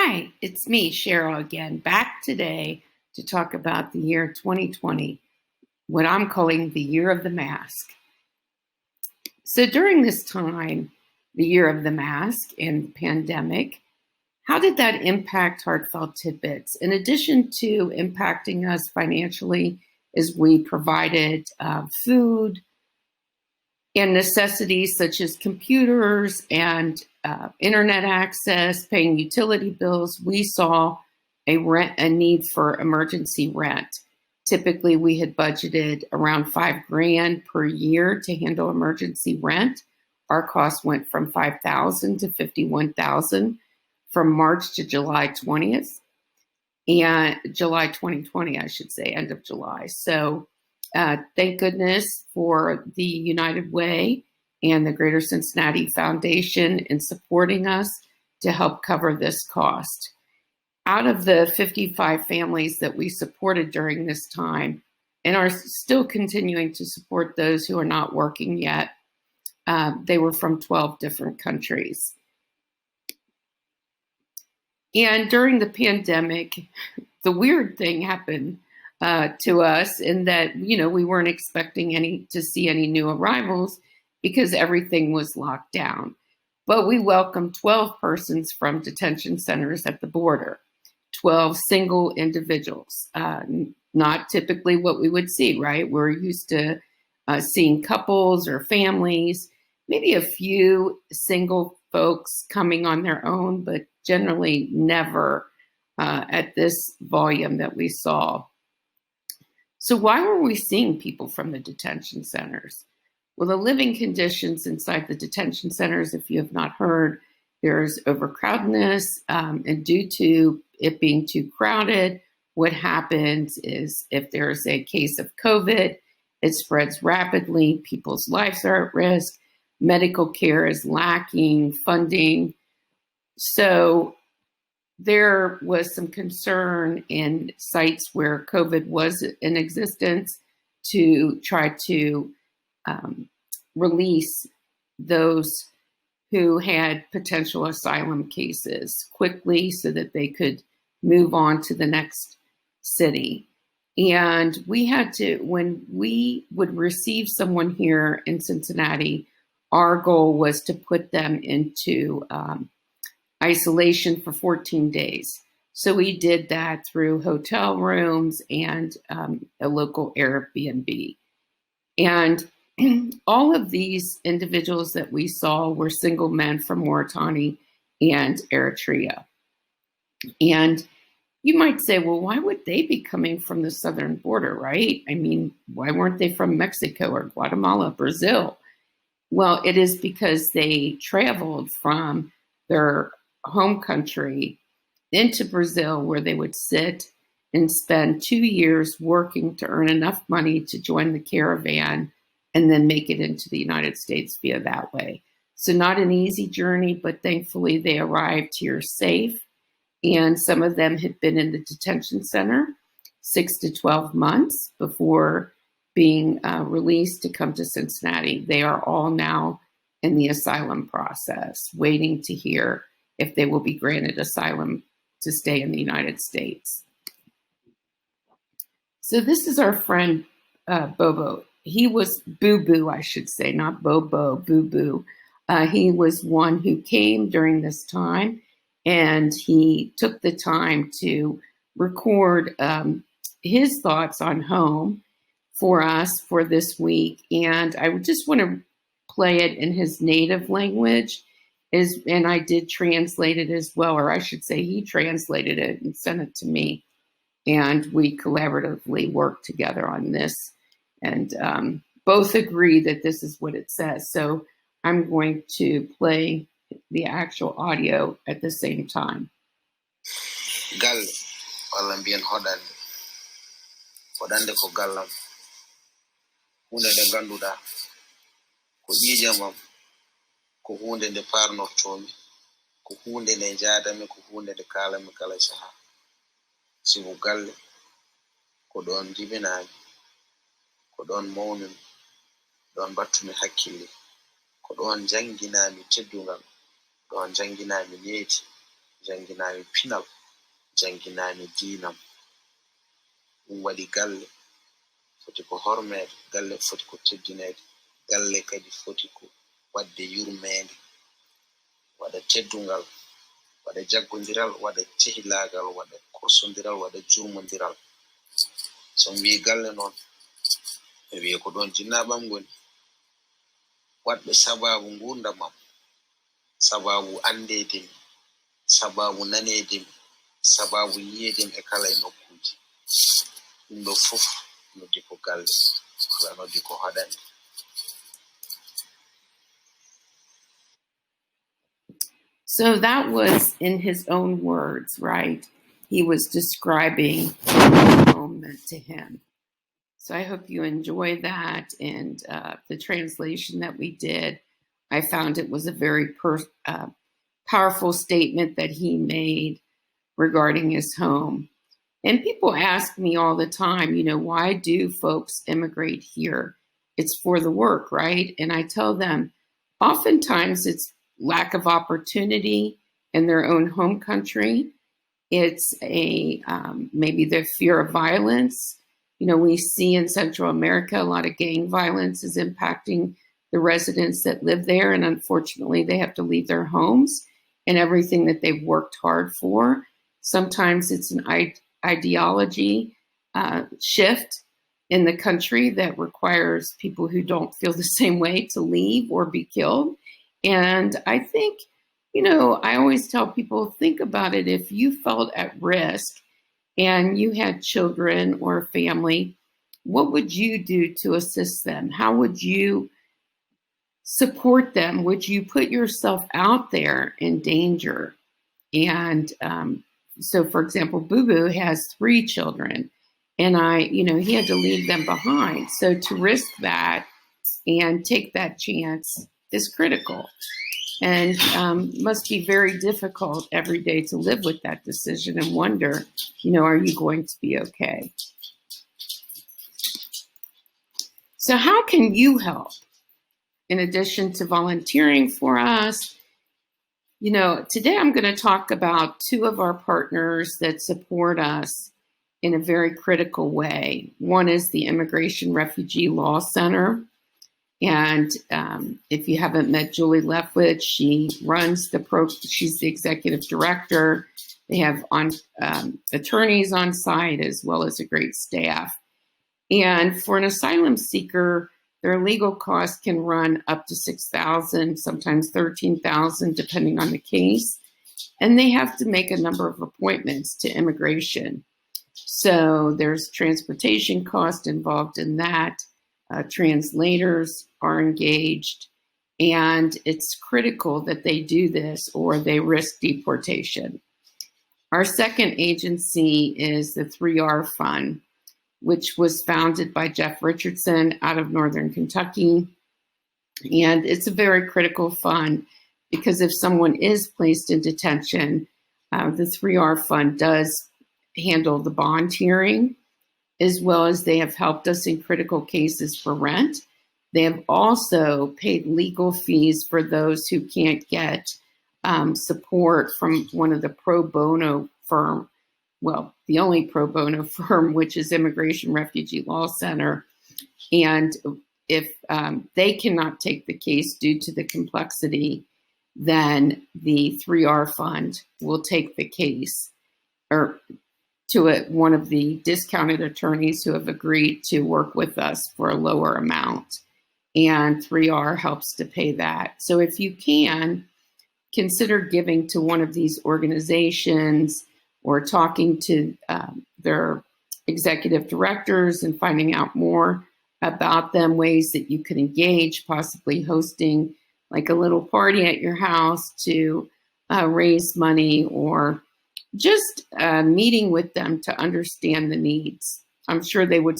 Hi, it's me, Sheryl, again, back today to talk about the year 2020, what I'm calling the year of the mask. So during this time, the year of the mask and the pandemic, how did that impact Heartfelt Tidbits? In addition to impacting us financially, as we provided food and necessities such as computers and internet access, paying utility bills, we saw a need for emergency rent. Typically, we had budgeted around $5,000 per year to handle emergency rent. Our cost went from $5,000 to $51,000 from March to July 20th, and July 2020, I should say, end of July. So thank goodness for the United Way and the Greater Cincinnati Foundation in supporting us to help cover this cost. Out of the 55 families that we supported during this time and are still continuing to support those who are not working yet, they were from 12 different countries. And during the pandemic, the weird thing happened to us in that, we weren't expecting to see any new arrivals because everything was locked down. But we welcomed 12 persons from detention centers at the border, 12 single individuals, not typically what we would see, right? We're used to seeing couples or families, maybe a few single folks coming on their own, but generally never at this volume that we saw. So why were we seeing people from the detention centers? Well, the living conditions inside the detention centers, if you have not heard, there's overcrowdedness, and due to it being too crowded, what happens is if there's a case of COVID, it spreads rapidly, people's lives are at risk, medical care is lacking, funding. So there was some concern in sites where COVID was in existence to try to release those who had potential asylum cases quickly so that they could move on to the next city. And we had to, when we would receive someone here in Cincinnati, our goal was to put them into isolation for 14 days. So we did that through hotel rooms and a local Airbnb. And all of these individuals that we saw were single men from Mauritania and Eritrea. And you might say, well, why would they be coming from the southern border, right? I mean, why weren't they from Mexico or Guatemala, Brazil? Well, it is because they traveled from their home country into Brazil, where they would sit and spend 2 years working to earn enough money to join the caravan and then make it into the United States via that way. So not an easy journey, but thankfully they arrived here safe. And some of them had been in the detention center 6 to 12 months before being released to come to Cincinnati. They are all now in the asylum process, waiting to hear if they will be granted asylum to stay in the United States. So this is our friend Bobo. He was Boo Boo, I should say, not Bobo, Boo Boo. He was one who came during this time, and he took the time to record his thoughts on home for us for this week. And I would just want to play it in his native language, and I did translate it as well, or I should say he translated it and sent it to me. And we collaboratively worked together on this and both agree that this is what it says. So I'm going to play the actual audio at the same time. Gal wala mbiyen hodande ko gallam hunde nde ganduɗa ko ƴiƴamam ko hunde nde parnortomi ko hunde nde jadami ko hunde nde kalami kala saha sibu galle ko ɗon jibinami ko ɗon mawnumi ɗon battumi hakkille ko ɗon janginami teddungal ɗon janginami neeti janginaami pinal, janginaami diinam. Ɗum waɗi galle foti ko hormeede, galle foti ko teddineede, galle kadi foti ko waɗde yurmeende, waɗa teddungal, waɗa jaggondiral, waɗa cehilaagal, waɗa korsondiral, waɗa jurmondiral. So mbi galle noon, ɓe wiye ko ɗon jinnaɓam ngoni, waɗɓe sababu ngurdamam, sababu andeedemi, sababu naneedemi, sababu yiyeedemi e kala e nokkuuji. Ɗum ɗo fof noddi ko galle, wala noddi ko haɗani. So that was in his own words, right? He was describing what home meant to him. So I hope you enjoy that. And the translation that we did, I found it was a very powerful statement that he made regarding his home. And people ask me all the time, why do folks immigrate here? It's for the work, right? And I tell them, oftentimes it's lack of opportunity in their own home country. It's maybe the fear of violence. We see in Central America, a lot of gang violence is impacting the residents that live there. And unfortunately, they have to leave their homes and everything that they've worked hard for. Sometimes it's an ideology shift in the country that requires people who don't feel the same way to leave or be killed. And I think, I always tell people, think about it. If you felt at risk and you had children or a family, what would you do to assist them? How would you support them? Would you put yourself out there in danger? And so, for example, Boo Boo has 3 children, and he had to leave them behind. So to risk that and take that chance is critical, and must be very difficult every day to live with that decision and wonder, are you going to be okay? So how can you help? In addition to volunteering for us, today I'm going to talk about 2 of our partners that support us in a very critical way. One is the Immigration Refugee Law Center. And if you haven't met Julie Leftwich, she runs she's the executive director. They have attorneys on site as well as a great staff. And for an asylum seeker, their legal costs can run up to $6,000, sometimes $13,000, depending on the case. And they have to make a number of appointments to immigration. So there's transportation cost involved in that. Translators are engaged, and it's critical that they do this or they risk deportation. Our second agency is the 3R Fund, which was founded by Jeff Richardson out of Northern Kentucky. And it's a very critical fund because if someone is placed in detention, the 3R Fund does handle the bond hearing, as well as they have helped us in critical cases for rent. They have also paid legal fees for those who can't get support from one of the pro bono firm, the only pro bono firm, which is Immigration Refugee Law Center. And if they cannot take the case due to the complexity, then the 3R Fund will take the case, or to one of the discounted attorneys who have agreed to work with us for a lower amount. And 3R helps to pay that. So if you can, consider giving to one of these organizations or talking to their executive directors and finding out more about them, ways that you can engage, possibly hosting like a little party at your house to raise money, or just meeting with them to understand the needs. I'm sure they would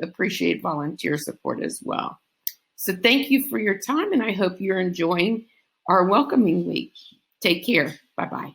appreciate volunteer support as well. So thank you for your time, and I hope you're enjoying our welcoming week. Take care. Bye-bye.